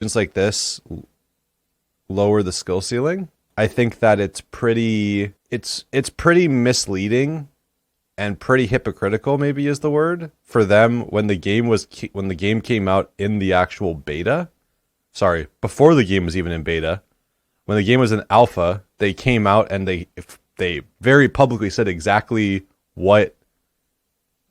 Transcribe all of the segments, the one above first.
Things like this lower the skill ceiling. I think that it's pretty misleading and pretty hypocritical, maybe is the word, for them when the game came out in the actual beta. Sorry, before the game was even in beta. When the game was in alpha, they came out and they very publicly said exactly what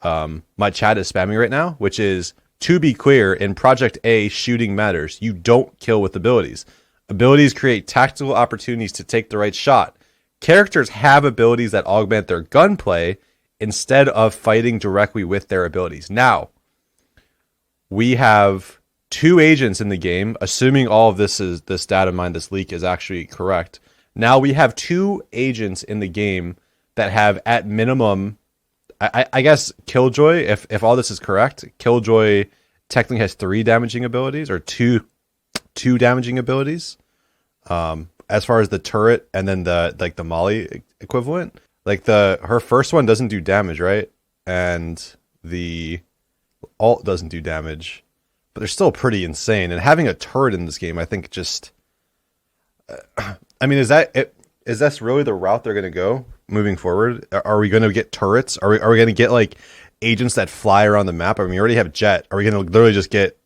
my chat is spamming right now, which is, to be clear, in Project A, shooting matters. You don't kill with abilities. Abilities create tactical opportunities to take the right shot. Characters have abilities that augment their gunplay instead of fighting directly with their abilities. Now, we have 2 agents in the game, assuming all of this data mine, this leak is actually correct. Now we have 2 agents in the game that have, at minimum, I guess Killjoy, if all this is correct, Killjoy technically has 3 damaging abilities, or two damaging abilities. As far as the turret and then the Molly equivalent. Like her first one doesn't do damage, right? And the alt doesn't do damage. But they're still pretty insane. And having a turret in this game, I think just I mean, is that really the route they're gonna go moving forward? Are we gonna get turrets? Are we gonna get like agents that fly around the map? I mean, we already have Jet. Are we gonna literally just get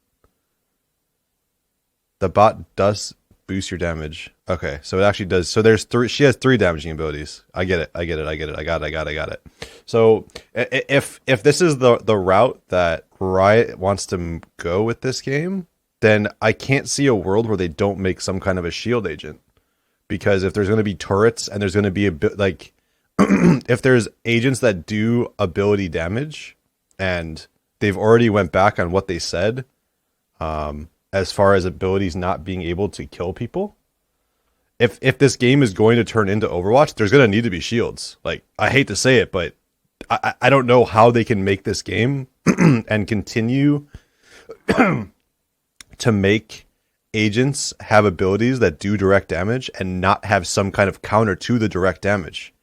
the bot does boost your damage? Okay, so it actually does. So there's 3. She has 3 damaging abilities. I get it. I got it. So if this is the route that Riot wants to go with this game, then I can't see a world where they don't make some kind of a shield agent. Because if there's going to be turrets and there's going to be a bit like if there's agents that do ability damage and they've already went back on what they said, as far as abilities not being able to kill people. If this game is going to turn into Overwatch, there's going to need to be shields. Like, I hate to say it, but I don't know how they can make this game and continue to make agents have abilities that do direct damage and not have some kind of counter to the direct damage.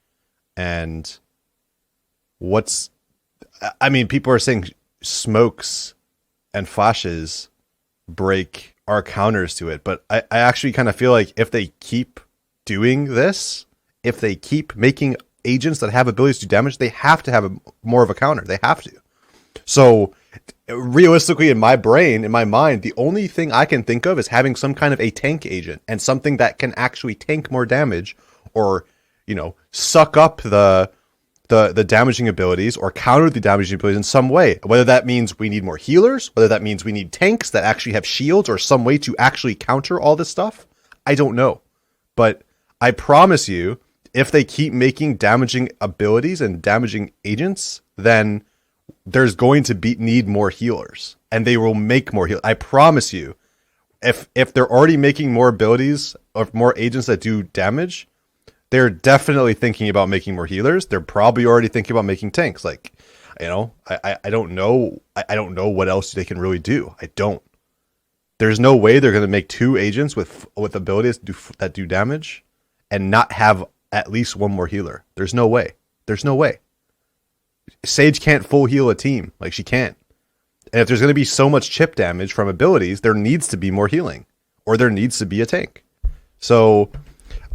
And people are saying smokes and flashes break our counters to it, but I actually kind of feel like if they keep doing this, if they keep making agents that have abilities to do damage, they have to have more of a counter. They have to. So realistically, in my brain, in my mind, the only thing I can think of is having some kind of a tank agent and something that can actually tank more damage, or suck up the damaging abilities or counter the damaging abilities in some way. Whether that means we need more healers, whether that means we need tanks that actually have shields or some way to actually counter all this stuff, I don't know. But I promise you, if they keep making damaging abilities and damaging agents, then there's going to need more healers, and they will make more healers. I promise you, if they're already making more abilities or more agents that do damage, they're definitely thinking about making more healers. They're probably already thinking about making tanks. Like, I don't know. I don't know what else they can really do. I don't. There's no way they're going to make 2 agents with abilities that do damage and not have at least one more healer. There's no way. Sage can't full heal a team. Like, she can't. And if there's going to be so much chip damage from abilities, there needs to be more healing, or there needs to be a tank. So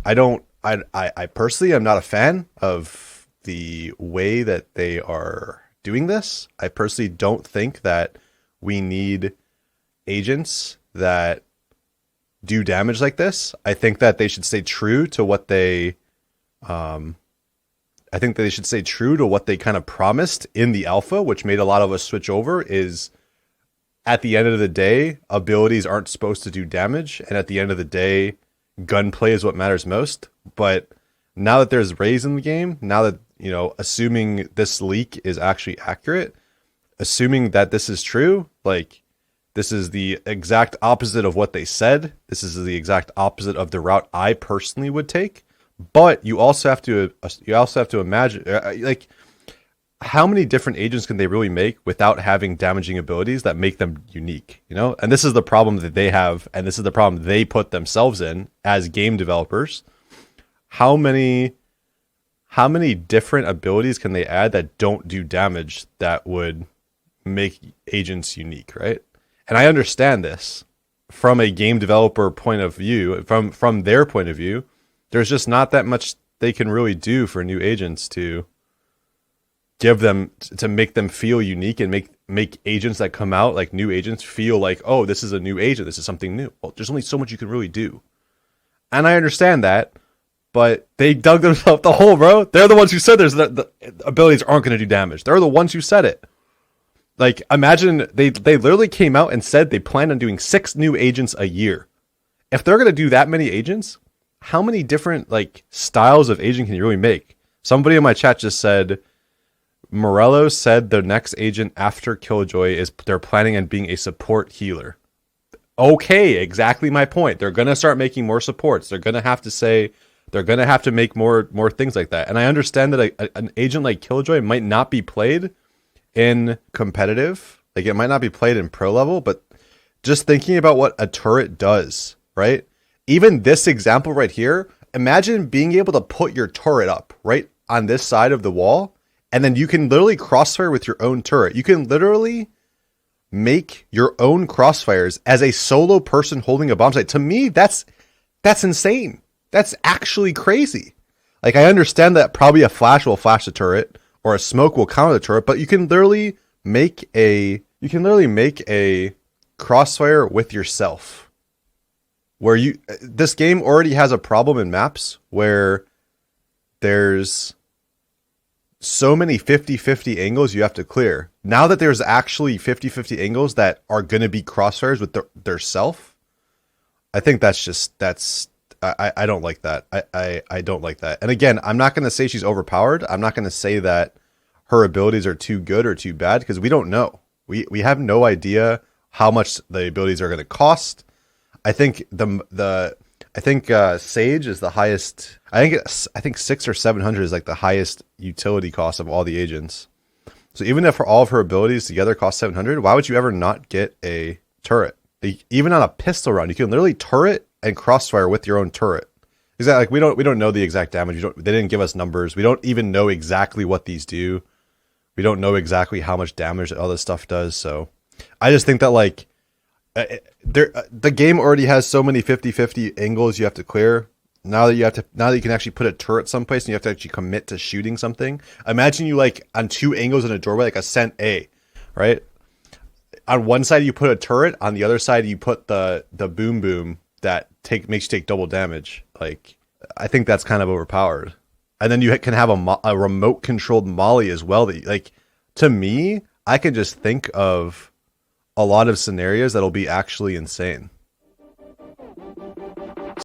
I personally am not a fan of the way that they are doing this. I personally don't think that we need agents that do damage like this. I think that they should stay true to what they kind of promised in the alpha, which made a lot of us switch over. Is at the end of the day, abilities aren't supposed to do damage, and at the end of the day, gunplay is what matters most. But now that there's Raze in the game, now that, assuming this leak is actually accurate, assuming that this is true, like, this is the exact opposite of what they said. This is the exact opposite of the route I personally would take. But you also have to imagine, like, how many different agents can they really make without having damaging abilities that make them unique, And this is the problem that they have, and this is the problem they put themselves in as game developers. How many different abilities can they add that don't do damage that would make agents unique, right? And I understand this. from a game developer point of view, from their point of view, there's just not that much they can really do for new agents to give them, to make them feel unique and make agents that come out, like new agents, feel like, oh, this is a new agent, this is something new. Well, there's only so much you can really do. And I understand that, but they dug themselves the hole, bro. They're the ones who said the abilities aren't going to do damage. They're the ones who said it. Like, imagine they literally came out and said they plan on doing 6 new agents a year. If they're going to do that many agents, how many different like styles of agent can you really make? Somebody in my chat just said, Morello said the next agent after Killjoy is they're planning on being a support healer. Okay, exactly my point. They're going to start making more supports. They're going to have to say, they're going to have to make more things like that. And I understand that an agent like Killjoy might not be played in competitive. Like, it might not be played in pro level, but just thinking about what a turret does, right? Even this example right here, imagine being able to put your turret up right on this side of the wall, and then you can literally crossfire with your own turret. You can literally make your own crossfires as a solo person holding a bomb site. To me, that's insane. That's actually crazy. Like, I understand that probably a flash will flash the turret or a smoke will counter the turret, but you can literally make a crossfire with yourself. Where this game already has a problem in maps where there's so many 50-50 angles you have to clear. Now that there's actually 50-50 angles that are going to be crossfires with their self, I think I don't like that. I don't like that. And again, I'm not going to say she's overpowered. I'm not going to say that her abilities are too good or too bad, because we don't know. We have no idea how much the abilities are going to cost. I think Sage is the highest. I think 600 or 700 is like the highest utility cost of all the agents. So even if all of her abilities together cost 700, why would you ever not get a turret? Even on a pistol round, you can literally turret and crossfire with your own turret. Exactly. Like, we don't know the exact damage. They didn't give us numbers. We don't even know exactly what these do. We don't know exactly how much damage all this stuff does. So I just think that like the game already has so many 50-50 angles you have to clear. Now that you can actually put a turret someplace and you have to actually commit to shooting something. Imagine you like on 2 angles in a doorway, like Ascent A, right? On one side you put a turret, on the other side you put the boom boom that makes you take double damage. Like, I think that's kind of overpowered. And then you can have a remote controlled molly as well. That, like, to me, I can just think of a lot of scenarios that'll be actually insane.